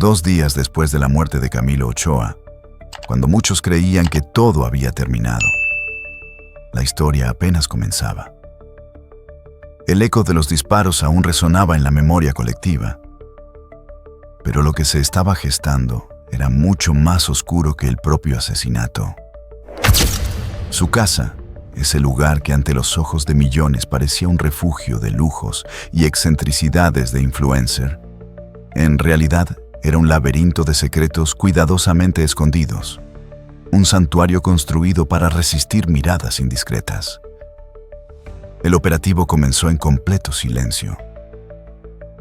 2 días después de la muerte de Camilo Ochoa, cuando muchos creían que todo había terminado, la historia apenas comenzaba. El eco de los disparos aún resonaba en la memoria colectiva, pero lo que se estaba gestando era mucho más oscuro que el propio asesinato. Su casa, ese lugar que ante los ojos de millones parecía un refugio de lujos y excentricidades de influencer, en realidad era un laberinto de secretos cuidadosamente escondidos, un santuario construido para resistir miradas indiscretas. El operativo comenzó en completo silencio,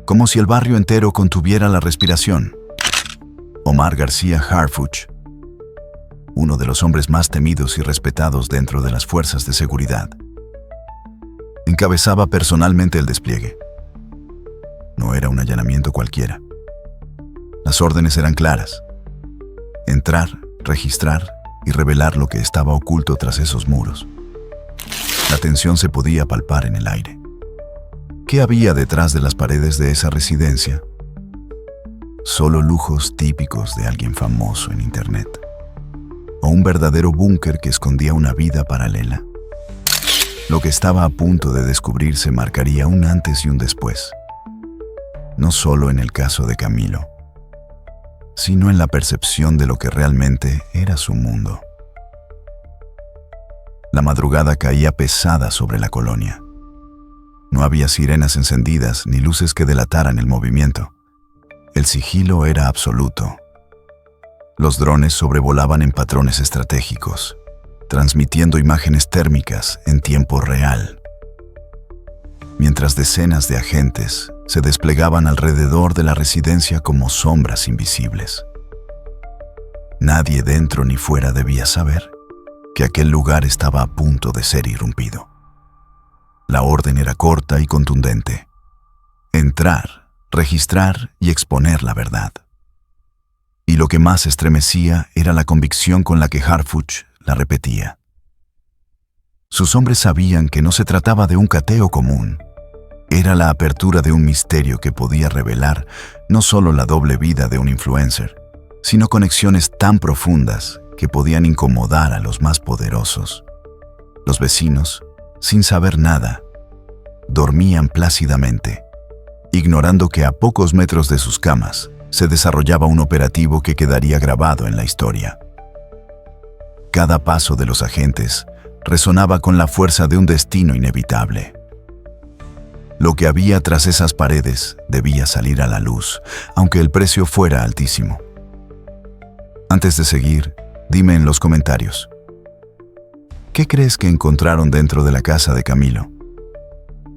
como si el barrio entero contuviera la respiración. Omar García Harfuch, uno de los hombres más temidos y respetados dentro de las fuerzas de seguridad, encabezaba personalmente el despliegue. No era un allanamiento cualquiera. Las órdenes eran claras: entrar, registrar y revelar lo que estaba oculto tras esos muros. La tensión se podía palpar en el aire. ¿Qué había detrás de las paredes de esa residencia? Solo lujos típicos de alguien famoso en Internet. ¿O un verdadero búnker que escondía una vida paralela? Lo que estaba a punto de descubrirse marcaría un antes y un después. No solo en el caso de Camilo, sino en la percepción de lo que realmente era su mundo. La madrugada caía pesada sobre la colonia. No había sirenas encendidas ni luces que delataran el movimiento. El sigilo era absoluto. Los drones sobrevolaban en patrones estratégicos, transmitiendo imágenes térmicas en tiempo real, mientras decenas de agentes se desplegaban alrededor de la residencia como sombras invisibles. Nadie dentro ni fuera debía saber que aquel lugar estaba a punto de ser irrumpido. La orden era corta y contundente: entrar, registrar y exponer la verdad. Y lo que más estremecía era la convicción con la que Harfuch la repetía. Sus hombres sabían que no se trataba de un cateo común. Era la apertura de un misterio que podía revelar no solo la doble vida de un influencer, sino conexiones tan profundas que podían incomodar a los más poderosos. Los vecinos, sin saber nada, dormían plácidamente, ignorando que a pocos metros de sus camas se desarrollaba un operativo que quedaría grabado en la historia. Cada paso de los agentes resonaba con la fuerza de un destino inevitable. Lo que había tras esas paredes debía salir a la luz, aunque el precio fuera altísimo. Antes de seguir, dime en los comentarios: ¿qué crees que encontraron dentro de la casa de Camilo?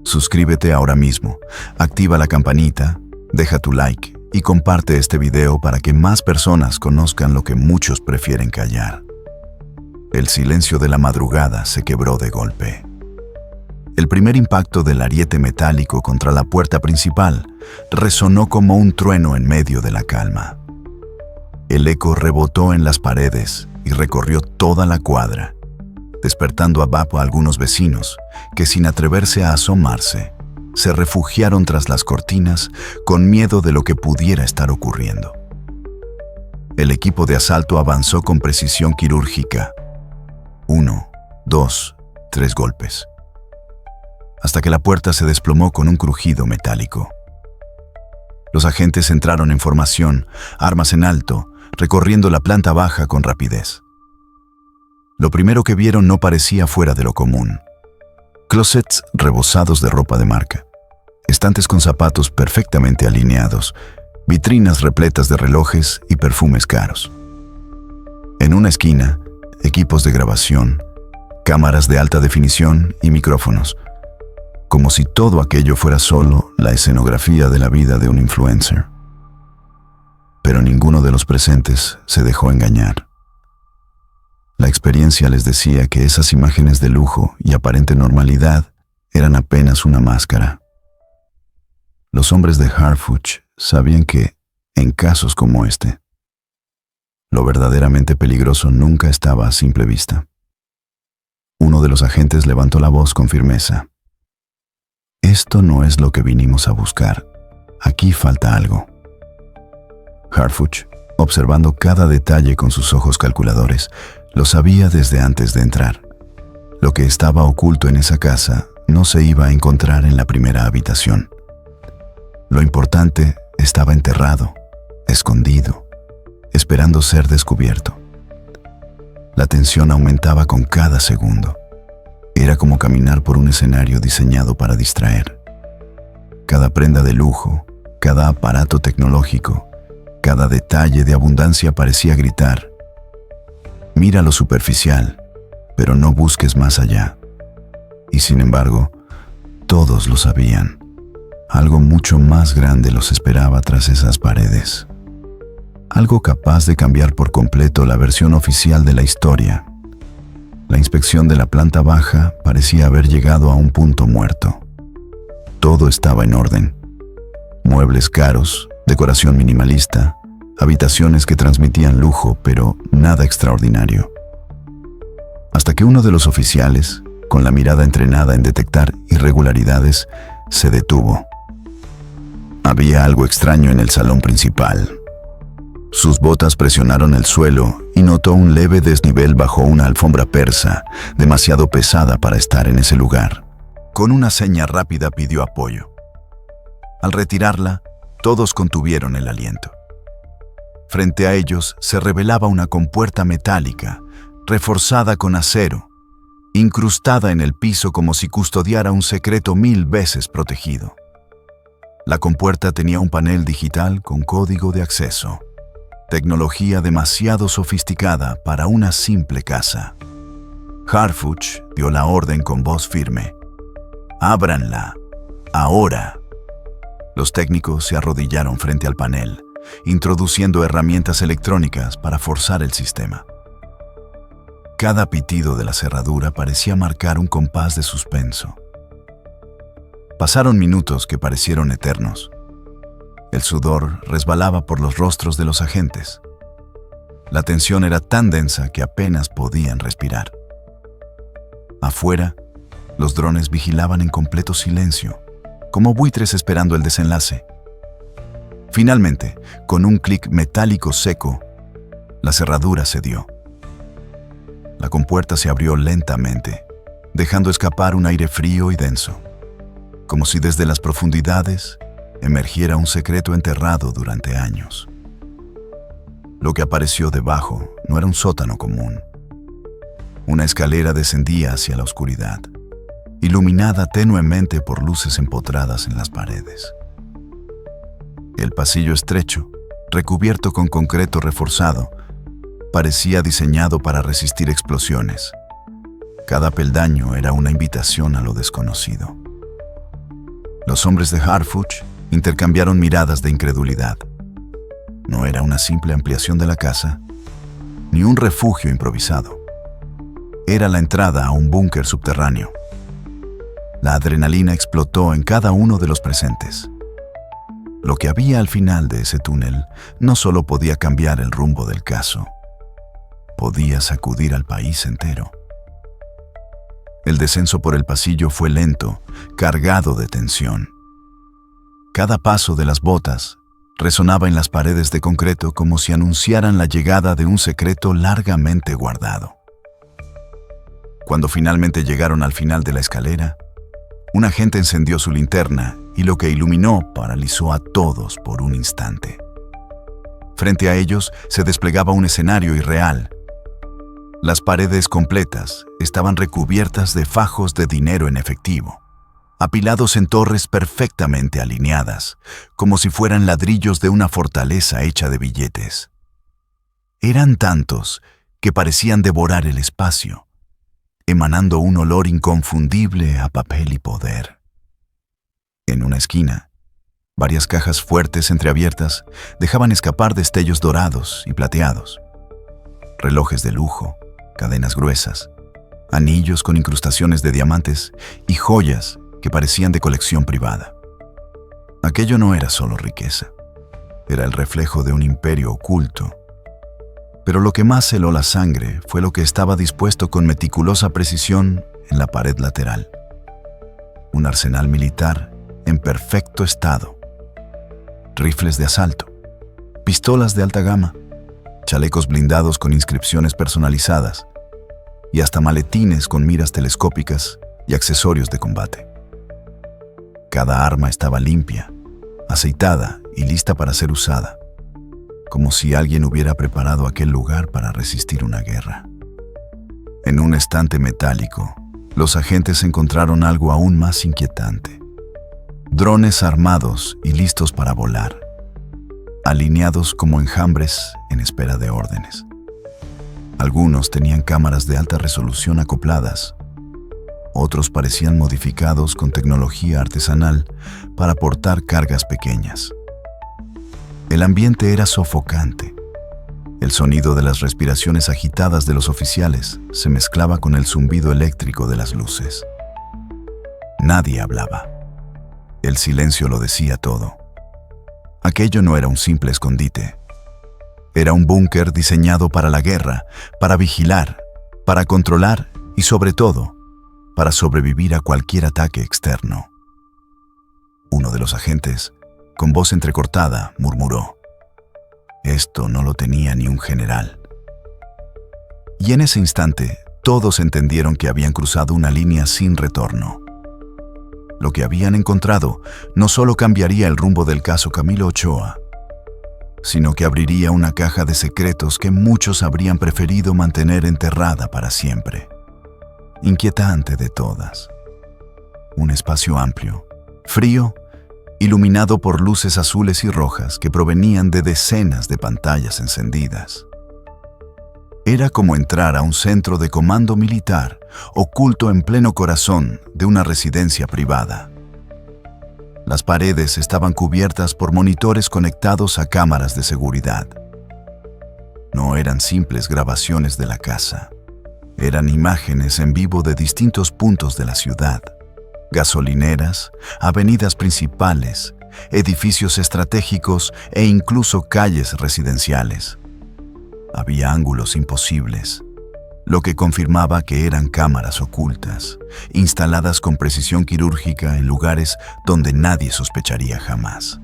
Suscríbete ahora mismo, activa la campanita, deja tu like y comparte este video para que más personas conozcan lo que muchos prefieren callar. El silencio de la madrugada se quebró de golpe. El primer impacto del ariete metálico contra la puerta principal resonó como un trueno en medio de la calma. El eco rebotó en las paredes y recorrió toda la cuadra, despertando a algunos vecinos que, sin atreverse a asomarse, se refugiaron tras las cortinas con miedo de lo que pudiera estar ocurriendo. El equipo de asalto avanzó con precisión quirúrgica. 1, 2, 3 golpes, hasta que la puerta se desplomó con un crujido metálico. Los agentes entraron en formación, armas en alto, recorriendo la planta baja con rapidez. Lo primero que vieron no parecía fuera de lo común. Closets rebosados de ropa de marca, estantes con zapatos perfectamente alineados, vitrinas repletas de relojes y perfumes caros. En una esquina, equipos de grabación, cámaras de alta definición y micrófonos, como si todo aquello fuera solo la escenografía de la vida de un influencer. Pero ninguno de los presentes se dejó engañar. La experiencia les decía que esas imágenes de lujo y aparente normalidad eran apenas una máscara. Los hombres de Harfuch sabían que, en casos como este, lo verdaderamente peligroso nunca estaba a simple vista. Uno de los agentes levantó la voz con firmeza: «Esto no es lo que vinimos a buscar. Aquí falta algo». Harfuch, observando cada detalle con sus ojos calculadores, lo sabía desde antes de entrar. Lo que estaba oculto en esa casa no se iba a encontrar en la primera habitación. Lo importante estaba enterrado, escondido, esperando ser descubierto. La tensión aumentaba con cada segundo. Era como caminar por un escenario diseñado para distraer. Cada prenda de lujo, cada aparato tecnológico, cada detalle de abundancia parecía gritar: mira lo superficial, pero no busques más allá. Y sin embargo, todos lo sabían. Algo mucho más grande los esperaba tras esas paredes. Algo capaz de cambiar por completo la versión oficial de la historia. La inspección de la planta baja parecía haber llegado a un punto muerto. Todo estaba en orden. Muebles caros, decoración minimalista, habitaciones que transmitían lujo, pero nada extraordinario. Hasta que uno de los oficiales, con la mirada entrenada en detectar irregularidades, se detuvo. Había algo extraño en el salón principal. Sus botas presionaron el suelo y notó un leve desnivel bajo una alfombra persa, demasiado pesada para estar en ese lugar. Con una seña rápida pidió apoyo. Al retirarla, todos contuvieron el aliento. Frente a ellos se revelaba una compuerta metálica, reforzada con acero, incrustada en el piso como si custodiara un secreto 1000 veces protegido. La compuerta tenía un panel digital con código de acceso, tecnología demasiado sofisticada para una simple casa. Harfuch dio la orden con voz firme: «Ábranla, ahora». Los técnicos se arrodillaron frente al panel, introduciendo herramientas electrónicas para forzar el sistema. Cada pitido de la cerradura parecía marcar un compás de suspenso. Pasaron minutos que parecieron eternos. El sudor resbalaba por los rostros de los agentes. La tensión era tan densa que apenas podían respirar. Afuera, los drones vigilaban en completo silencio, como buitres esperando el desenlace. Finalmente, con un clic metálico seco, la cerradura cedió. La compuerta se abrió lentamente, dejando escapar un aire frío y denso, como si desde las profundidades emergiera un secreto enterrado durante años. Lo que apareció debajo no era un sótano común. Una escalera descendía hacia la oscuridad, iluminada tenuemente por luces empotradas en las paredes. El pasillo estrecho, recubierto con concreto reforzado, parecía diseñado para resistir explosiones. Cada peldaño era una invitación a lo desconocido. Los hombres de Harfuch intercambiaron miradas de incredulidad. No era una simple ampliación de la casa, ni un refugio improvisado. Era la entrada a un búnker subterráneo. La adrenalina explotó en cada uno de los presentes. Lo que había al final de ese túnel no solo podía cambiar el rumbo del caso, podía sacudir al país entero. El descenso por el pasillo fue lento, cargado de tensión. Cada paso de las botas resonaba en las paredes de concreto como si anunciaran la llegada de un secreto largamente guardado. Cuando finalmente llegaron al final de la escalera, un agente encendió su linterna y lo que iluminó paralizó a todos por un instante. Frente a ellos se desplegaba un escenario irreal. Las paredes completas estaban recubiertas de fajos de dinero en efectivo, apilados en torres perfectamente alineadas, como si fueran ladrillos de una fortaleza hecha de billetes. Eran tantos que parecían devorar el espacio, emanando un olor inconfundible a papel y poder. En una esquina, varias cajas fuertes entreabiertas dejaban escapar destellos dorados y plateados. Relojes de lujo, cadenas gruesas, anillos con incrustaciones de diamantes y joyas que parecían de colección privada. Aquello no era solo riqueza, era el reflejo de un imperio oculto. Pero lo que más heló la sangre fue lo que estaba dispuesto con meticulosa precisión en la pared lateral. Un arsenal militar en perfecto estado, rifles de asalto, pistolas de alta gama, chalecos blindados con inscripciones personalizadas y hasta maletines con miras telescópicas y accesorios de combate. Cada arma estaba limpia, aceitada y lista para ser usada, como si alguien hubiera preparado aquel lugar para resistir una guerra. En un estante metálico, los agentes encontraron algo aún más inquietante: drones armados y listos para volar, alineados como enjambres en espera de órdenes. Algunos tenían cámaras de alta resolución acopladas, otros parecían modificados con tecnología artesanal para portar cargas pequeñas. El ambiente era sofocante. El sonido de las respiraciones agitadas de los oficiales se mezclaba con el zumbido eléctrico de las luces. Nadie hablaba. El silencio lo decía todo. Aquello no era un simple escondite. Era un búnker diseñado para la guerra, para vigilar, para controlar y, sobre todo, para sobrevivir a cualquier ataque externo. Uno de los agentes, con voz entrecortada, murmuró: «Esto no lo tenía ni un general». Y en ese instante, todos entendieron que habían cruzado una línea sin retorno. Lo que habían encontrado no solo cambiaría el rumbo del caso Camilo Ochoa, sino que abriría una caja de secretos que muchos habrían preferido mantener enterrada para siempre. Inquietante de todas. Un espacio amplio, frío, iluminado por luces azules y rojas que provenían de decenas de pantallas encendidas. Era como entrar a un centro de comando militar oculto en pleno corazón de una residencia privada. Las paredes estaban cubiertas por monitores conectados a cámaras de seguridad. No eran simples grabaciones de la casa. Eran imágenes en vivo de distintos puntos de la ciudad: gasolineras, avenidas principales, edificios estratégicos e incluso calles residenciales. Había ángulos imposibles, lo que confirmaba que eran cámaras ocultas, instaladas con precisión quirúrgica en lugares donde nadie sospecharía jamás.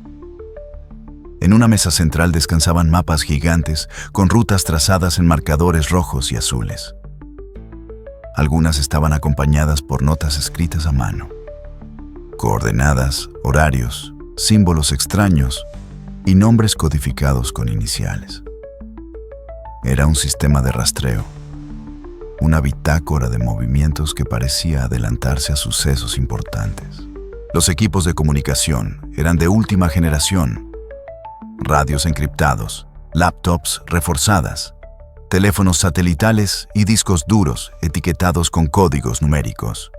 En una mesa central descansaban mapas gigantes con rutas trazadas en marcadores rojos y azules. Algunas estaban acompañadas por notas escritas a mano, coordenadas, horarios, símbolos extraños y nombres codificados con iniciales. Era un sistema de rastreo, una bitácora de movimientos que parecía adelantarse a sucesos importantes. Los equipos de comunicación eran de última generación: radios encriptados, laptops reforzadas, teléfonos satelitales y discos duros etiquetados con códigos numéricos.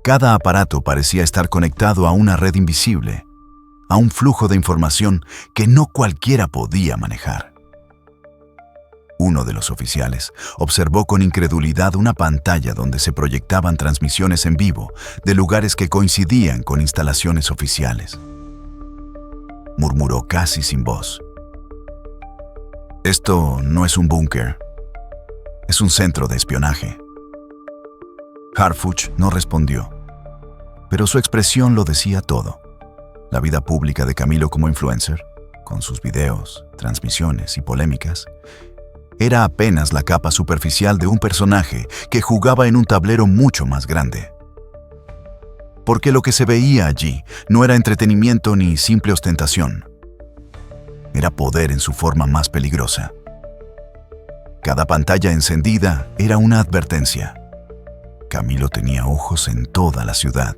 Cada aparato parecía estar conectado a una red invisible, a un flujo de información que no cualquiera podía manejar. Uno de los oficiales observó con incredulidad una pantalla donde se proyectaban transmisiones en vivo de lugares que coincidían con instalaciones oficiales. Murmuró casi sin voz: «Esto no es un búnker, es un centro de espionaje». Harfuch no respondió, pero su expresión lo decía todo. La vida pública de Camilo como influencer, con sus videos, transmisiones y polémicas, era apenas la capa superficial de un personaje que jugaba en un tablero mucho más grande. Porque lo que se veía allí no era entretenimiento ni simple ostentación. Era poder en su forma más peligrosa. Cada pantalla encendida era una advertencia. Camilo tenía ojos en toda la ciudad.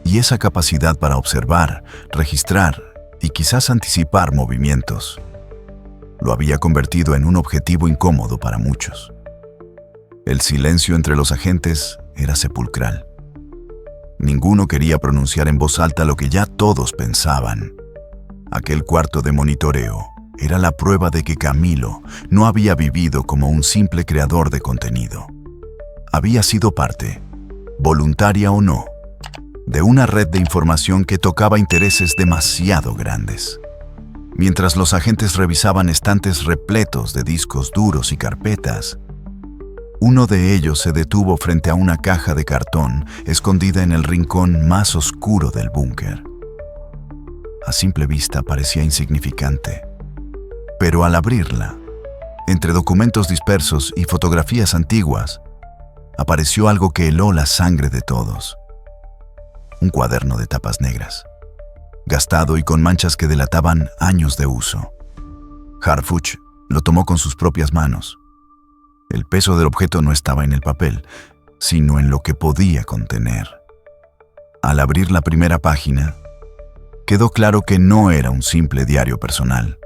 Y esa capacidad para observar, registrar y quizás anticipar movimientos lo había convertido en un objetivo incómodo para muchos. El silencio entre los agentes era sepulcral. Ninguno quería pronunciar en voz alta lo que ya todos pensaban. Aquel cuarto de monitoreo era la prueba de que Camilo no había vivido como un simple creador de contenido. Había sido parte, voluntaria o no, de una red de información que tocaba intereses demasiado grandes. Mientras los agentes revisaban estantes repletos de discos duros y carpetas, uno de ellos se detuvo frente a una caja de cartón escondida en el rincón más oscuro del búnker. a simple vista, parecía insignificante. Pero al abrirla, entre documentos dispersos y fotografías antiguas, apareció algo que heló la sangre de todos. Un cuaderno de tapas negras, gastado y con manchas que delataban años de uso. Harfuch lo tomó con sus propias manos. El peso del objeto no estaba en el papel, sino en lo que podía contener. Al abrir la primera página, quedó claro que no era un simple diario personal.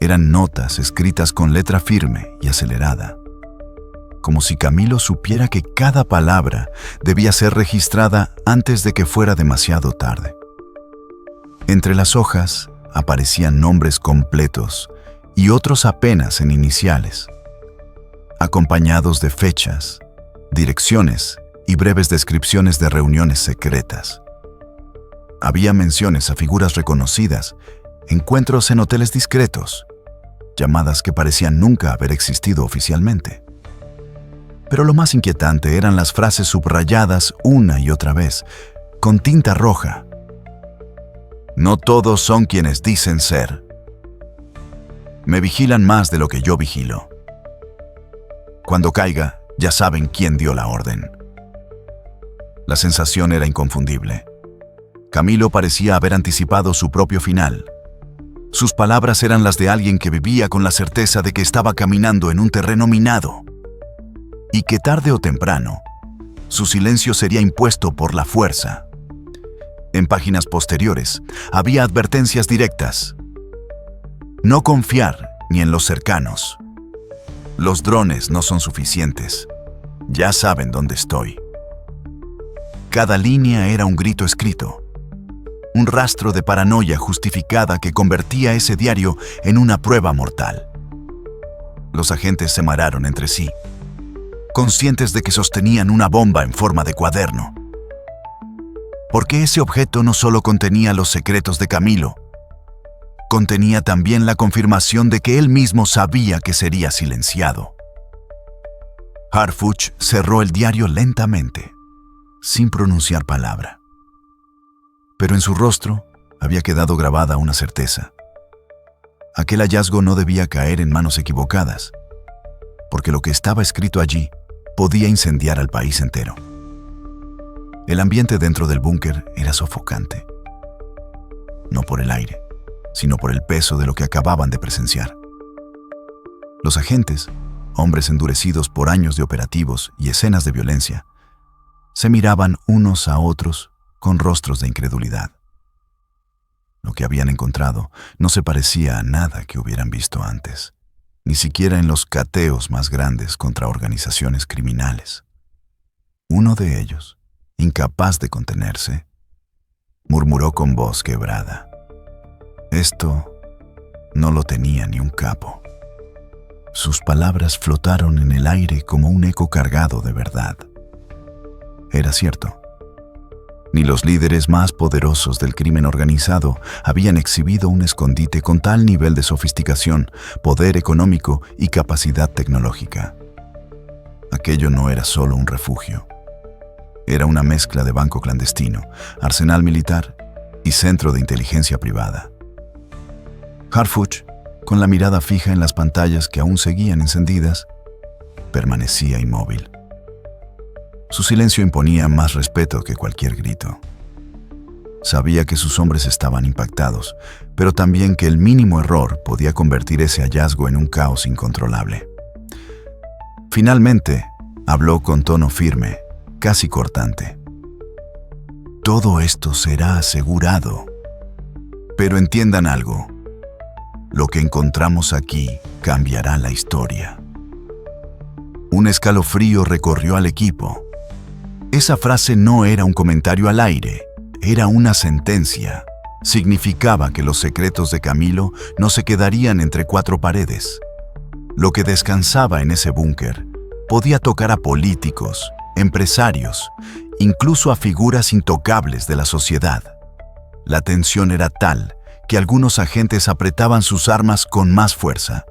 Eran notas escritas con letra firme y acelerada, como si Camilo supiera que cada palabra debía ser registrada antes de que fuera demasiado tarde. Entre las hojas aparecían nombres completos y otros apenas en iniciales, acompañados de fechas, direcciones y breves descripciones de reuniones secretas. Había menciones a figuras reconocidas, encuentros en hoteles discretos, llamadas que parecían nunca haber existido oficialmente. Pero lo más inquietante eran las frases subrayadas una y otra vez, con tinta roja. No todos son quienes dicen ser. Me vigilan más de lo que yo vigilo. Cuando caiga, ya saben quién dio la orden. La sensación era inconfundible. Camilo parecía haber anticipado su propio final. Sus palabras eran las de alguien que vivía con la certeza de que estaba caminando en un terreno minado y que tarde o temprano su silencio sería impuesto por la fuerza. En páginas posteriores había advertencias directas. No confiar ni en los cercanos. Los drones no son suficientes. Ya saben dónde estoy. Cada línea era un grito escrito, un rastro de paranoia justificada que convertía ese diario en una prueba mortal. Los agentes se mararon entre sí, conscientes de que sostenían una bomba en forma de cuaderno. Porque ese objeto no solo contenía los secretos de Camilo, contenía también la confirmación de que él mismo sabía que sería silenciado. Harfuch cerró el diario lentamente, sin pronunciar palabra. Pero en su rostro había quedado grabada una certeza. Aquel hallazgo no debía caer en manos equivocadas, porque lo que estaba escrito allí podía incendiar al país entero. El ambiente dentro del búnker era sofocante. No por el aire, sino por el peso de lo que acababan de presenciar. Los agentes, hombres endurecidos por años de operativos y escenas de violencia, se miraban unos a otros con rostros de incredulidad. Lo que habían encontrado no se parecía a nada que hubieran visto antes, ni siquiera en los cateos más grandes contra organizaciones criminales. Uno de ellos, incapaz de contenerse, murmuró con voz quebrada: esto no lo tenía ni un capo. Sus palabras flotaron en el aire como un eco cargado de verdad. Era cierto. Ni los líderes más poderosos del crimen organizado habían exhibido un escondite con tal nivel de sofisticación, poder económico y capacidad tecnológica. Aquello no era solo un refugio. Era una mezcla de banco clandestino, arsenal militar y centro de inteligencia privada. Harfuch, con la mirada fija en las pantallas que aún seguían encendidas, permanecía inmóvil. Su silencio imponía más respeto que cualquier grito. Sabía que sus hombres estaban impactados, pero también que el mínimo error podía convertir ese hallazgo en un caos incontrolable. Finalmente, habló con tono firme, casi cortante. Todo esto será asegurado. Pero entiendan algo. Lo que encontramos aquí cambiará la historia. Un escalofrío recorrió al equipo. Esa frase no era un comentario al aire, era una sentencia. Significaba que los secretos de Camilo no se quedarían entre cuatro paredes. Lo que descansaba en ese búnker podía tocar a políticos, empresarios, incluso a figuras intocables de la sociedad. La tensión era tal que algunos agentes apretaban sus armas con más fuerza,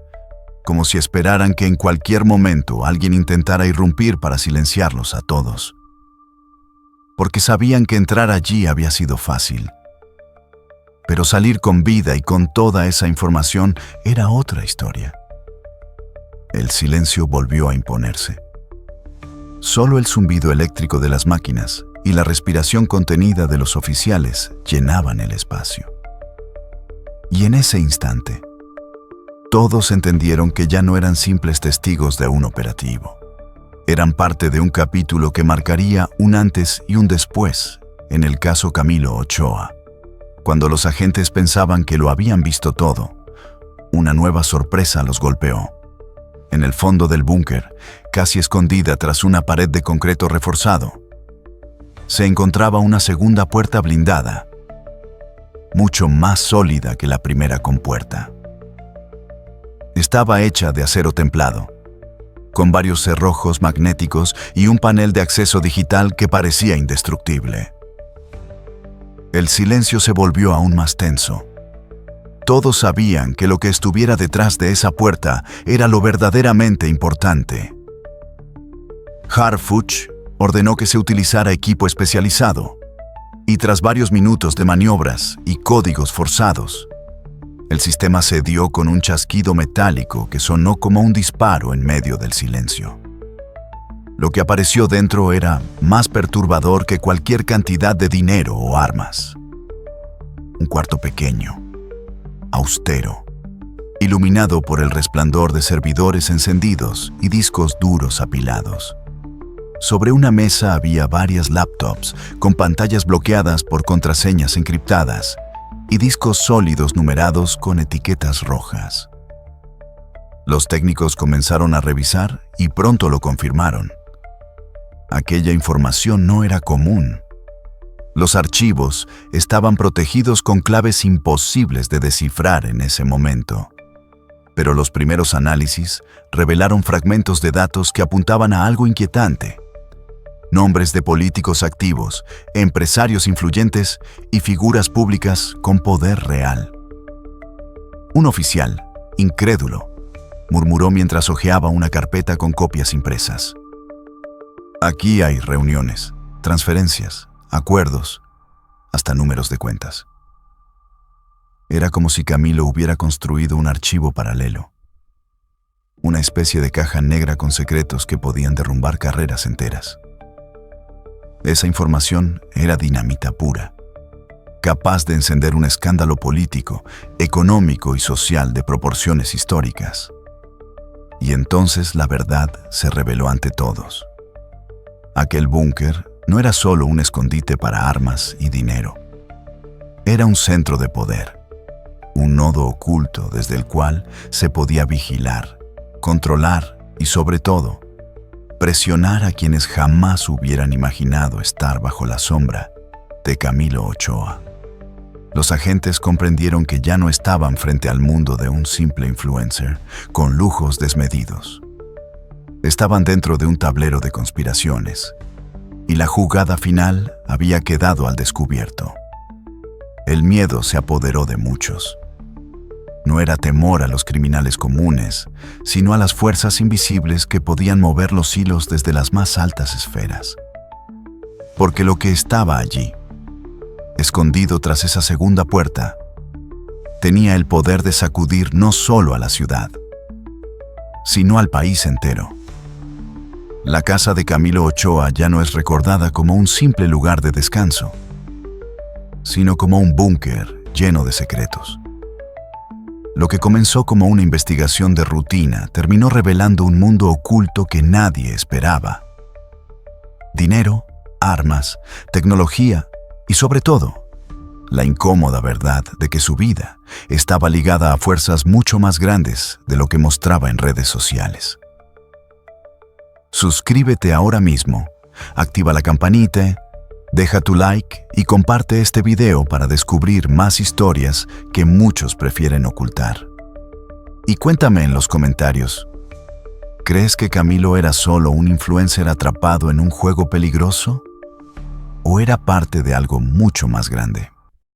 como si esperaran que en cualquier momento alguien intentara irrumpir para silenciarlos a todos. Porque sabían que entrar allí había sido fácil. Pero salir con vida y con toda esa información era otra historia. El silencio volvió a imponerse. Solo el zumbido eléctrico de las máquinas y la respiración contenida de los oficiales llenaban el espacio. Y en ese instante, todos entendieron que ya no eran simples testigos de un operativo. Eran parte de un capítulo que marcaría un antes y un después en el caso Camilo Ochoa. Cuando los agentes pensaban que lo habían visto todo, una nueva sorpresa los golpeó. En el fondo del búnker, casi escondida tras una pared de concreto reforzado, se encontraba una segunda puerta blindada, mucho más sólida que la primera compuerta. Estaba hecha de acero templado, con varios cerrojos magnéticos y un panel de acceso digital que parecía indestructible. El silencio se volvió aún más tenso. Todos sabían que lo que estuviera detrás de esa puerta era lo verdaderamente importante. Harfuch ordenó que se utilizara equipo especializado, y tras varios minutos de maniobras y códigos forzados, el sistema cedió con un chasquido metálico que sonó como un disparo en medio del silencio. Lo que apareció dentro era más perturbador que cualquier cantidad de dinero o armas. Un cuarto pequeño, austero, iluminado por el resplandor de servidores encendidos y discos duros apilados. Sobre una mesa había varias laptops con pantallas bloqueadas por contraseñas encriptadas y discos sólidos numerados con etiquetas rojas. Los técnicos comenzaron a revisar y pronto lo confirmaron. Aquella información no era común. Los archivos estaban protegidos con claves imposibles de descifrar en ese momento. Pero los primeros análisis revelaron fragmentos de datos que apuntaban a algo inquietante. Nombres de políticos activos, empresarios influyentes y figuras públicas con poder real. Un oficial, incrédulo, murmuró mientras hojeaba una carpeta con copias impresas. Aquí hay reuniones, transferencias, acuerdos, hasta números de cuentas. Era como si Camilo hubiera construido un archivo paralelo, una especie de caja negra con secretos que podían derrumbar carreras enteras. Esa información era dinamita pura, capaz de encender un escándalo político, económico y social de proporciones históricas. Y entonces la verdad se reveló ante todos. Aquel búnker no era solo un escondite para armas y dinero. Era un centro de poder, un nodo oculto desde el cual se podía vigilar, controlar y, sobre todo, presionar a quienes jamás hubieran imaginado estar bajo la sombra de Camilo Ochoa. Los agentes comprendieron que ya no estaban frente al mundo de un simple influencer con lujos desmedidos. Estaban dentro de un tablero de conspiraciones, y la jugada final había quedado al descubierto. El miedo se apoderó de muchos. No era temor a los criminales comunes, sino a las fuerzas invisibles que podían mover los hilos desde las más altas esferas. Porque lo que estaba allí, escondido tras esa segunda puerta, tenía el poder de sacudir no solo a la ciudad, sino al país entero. La casa de Camilo Ochoa ya no es recordada como un simple lugar de descanso, sino como un búnker lleno de secretos. Lo que comenzó como una investigación de rutina terminó revelando un mundo oculto que nadie esperaba. Dinero, armas, tecnología y, sobre todo, la incómoda verdad de que su vida estaba ligada a fuerzas mucho más grandes de lo que mostraba en redes sociales. Suscríbete ahora mismo, activa la campanita, deja tu like y comparte este video para descubrir más historias que muchos prefieren ocultar. Y cuéntame en los comentarios, ¿crees que Camilo era solo un influencer atrapado en un juego peligroso? ¿O era parte de algo mucho más grande?